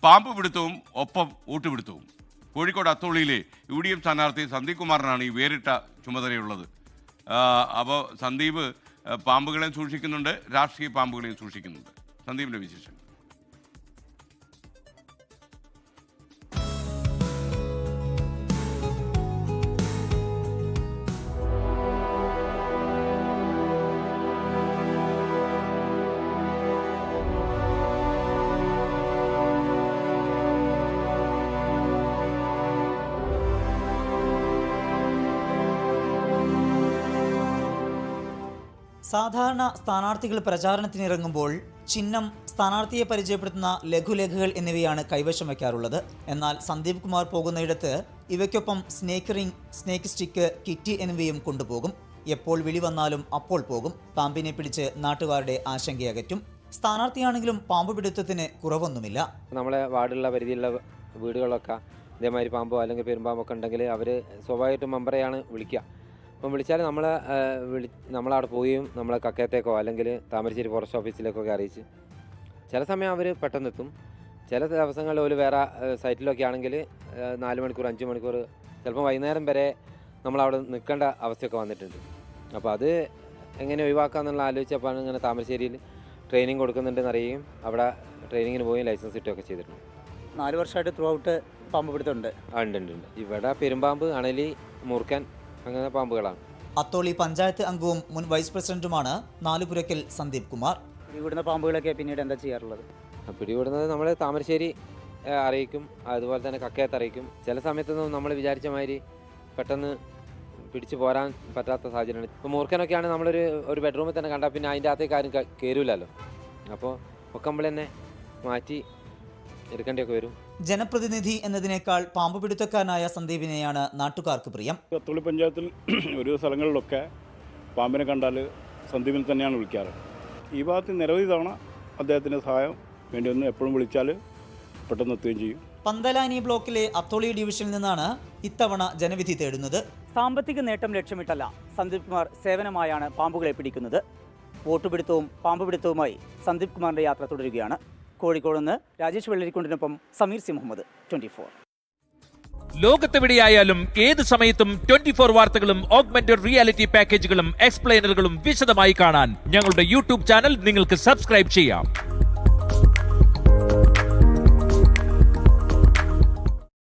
പാമ്പ് പിടുത്തവും ഒപ്പം ഊട്ടുപിടുത്തവും. കോഴിക്കോട് അത്തോളിയിലെ UDF സ്ഥാനാർത്ഥി സന്ദീപ് കുമാറിനാണ് ഈ വേറിട്ട ചുമതലയുള്ളത്. അപ്പോൾ സന്ദീപ് പാമ്പുകളെയും സൂക്ഷിക്കുന്നുണ്ട്, രാഷ്ട്രീയ പാമ്പുകളെയും സൂക്ഷിക്കുന്നുണ്ട്. സന്ദീപിൻ്റെ വിശേഷം. സാധാരണ സ്ഥാനാർത്ഥികൾ പ്രചാരണത്തിനിറങ്ങുമ്പോൾ ചിഹ്നം, സ്ഥാനാർത്ഥിയെ പരിചയപ്പെടുത്തുന്ന ലഘുലേഖകൾ എന്നിവയാണ് കൈവശം വയ്ക്കാറുള്ളത്. എന്നാൽ സന്ദീപ് കുമാർ പോകുന്നയിടത്ത് ഇവയ്ക്കൊപ്പം snake ring, snake stick, kit എന്നിവയും കൊണ്ടുപോകും. എപ്പോൾ വിളി വന്നാലും അപ്പോൾ പോകും. പാമ്പിനെ പിടിച്ച് നാട്ടുകാരുടെ ആശങ്കയകറ്റും. സ്ഥാനാർത്ഥിയാണെങ്കിലും പാമ്പ് പിടുത്തത്തിന് കുറവൊന്നുമില്ല. നമ്മളെ വാർഡുള്ള പരിധിയിലുള്ള വീടുകളൊക്കെ ഇതേമാതിരി പാമ്പോ അല്ലെങ്കിൽ പെരുമ്പാമ്പൊക്കെ ഉണ്ടെങ്കിൽ അവർ സ്വാഭാവികമായിട്ടും മെമ്പറെയാണ് വിളിക്കുക. അപ്പം വിളിച്ചാൽ നമ്മളവിടെ പോവുകയും നമ്മളെ കക്കയത്തേക്കോ അല്ലെങ്കിൽ താമരശ്ശേരി ഫോറസ്റ്റ് ഓഫീസിലേക്കൊക്കെ അറിയിച്ച് ചില സമയം അവർ പെട്ടെന്നെത്തും. ചില ദിവസങ്ങളിൽ ഒരു വേറെ സൈറ്റിലൊക്കെ ആണെങ്കിൽ 4 മണിക്കൂർ 5 മണിക്കൂർ ചിലപ്പോൾ വൈകുന്നേരം വരെ നമ്മളവിടെ നിൽക്കേണ്ട അവസ്ഥയൊക്കെ വന്നിട്ടുണ്ട്. അപ്പോൾ അത് എങ്ങനെ ഒഴിവാക്കാമെന്നുള്ള ആലോചിച്ചപ്പോൾ ഇങ്ങനെ താമരശ്ശേരിയിൽ ട്രെയിനിങ് കൊടുക്കുന്നുണ്ടെന്ന് അറിയുകയും അവിടെ ട്രെയിനിങ്ങിന് പോയി ലൈസൻസ് കിട്ടുകയൊക്കെ ചെയ്തിട്ടുണ്ട്. 4 വർഷമായിട്ട് ത്രൂ ഔട്ട് പാമ്പ് പിടുത്തമുണ്ട്. ഉണ്ട്. ഇവിടെ പെരുമ്പാമ്പ്, അണലി, മൂർക്കൻ അങ്ങനെ പാമ്പുകളാണ്. അത്തോളി പഞ്ചായത്ത് അംഗവും മുൻ വൈസ് പ്രസിഡന്റുമാണ് നാലുപുരയ്ക്കൽ സന്ദീപ് കുമാർ. പിടികൂടുന്ന പാമ്പുകളൊക്കെ പിന്നീട് എന്താ ചെയ്യാറുള്ളത്? പിടികൂടുന്നത് നമ്മൾ താമരശ്ശേരി അറിയിക്കും, അതുപോലെ തന്നെ കക്കയത്ത് അറിയിക്കും. ചില സമയത്തൊന്നും നമ്മൾ വിചാരിച്ച മാതിരി പെട്ടെന്ന് പിടിച്ചു പോരാൻ പറ്റാത്ത സാഹചര്യമാണ്. ഇപ്പോൾ മൂർഖനൊക്കെയാണ് നമ്മളൊരു ബെഡ്റൂമിൽ തന്നെ കണ്ടാൽ പിന്നെ അതിൻ്റെ അകത്തേക്ക് ആരും കയറില്ലല്ലോ. അപ്പോൾ ഒക്കെ നമ്മൾ തന്നെ മാറ്റി എടുക്കേണ്ടിയൊക്കെ വരും. ജനപ്രതിനിധി എന്നതിനേക്കാൾ പാമ്പ് പിടുത്തക്കാരനായ സന്ദീപിനെയാണ് നാട്ടുകാർക്ക് പ്രിയം. അത്തോളി പഞ്ചായത്തിൽ ഒരു സ്ഥലങ്ങളിലൊക്കെ പാമ്പിനെ കണ്ടാൽ സന്ദീപിനെ തന്നെയാണ് വിളിക്കാറ്. ഈ ഭാഗത്ത് നിരവധി തവണ അദ്ദേഹത്തിൻ്റെ സഹായം വേണ്ടി വന്ന് എപ്പോഴും വിളിച്ചാൽ പെട്ടെന്ന് എത്തുകയും ചെയ്യും. പന്തലാനി ബ്ലോക്കിലെ അത്തോളി ഡിവിഷനിൽ നിന്നാണ് ഇത്തവണ ജനവിധി തേടുന്നത്. സാമ്പത്തിക നേട്ടം ലക്ഷ്യമിട്ടല്ല സന്ദീപ് കുമാർ സേവനമായാണ് പാമ്പുകളെ പിടിക്കുന്നത്. വോട്ടുപിടുത്തവും പാമ്പ് പിടുത്തവുമായി സന്ദീപ് കുമാറിന്റെ യാത്ര തുടരുകയാണ്. കോഴിക്കോട് നിന്ന് രാജേഷ് വെള്ളരിക്കുണ്ടിനൊപ്പം സമീർ സി മുഹമ്മദ്, 24. ലോകത്തെവിടെയായാലും ഏത് സമയത്തും 24 വാർത്തകളും ഓഗ്മെന്റഡ് റിയാലിറ്റി പാക്കേജുകളും എക്സ്പ്ലെയിനറുകളും വിശദമായി കാണാൻ ഞങ്ങളുടെ YouTube ചാനൽ നിങ്ങൾക്ക് സബ്സ്ക്രൈബ് ചെയ്യാം.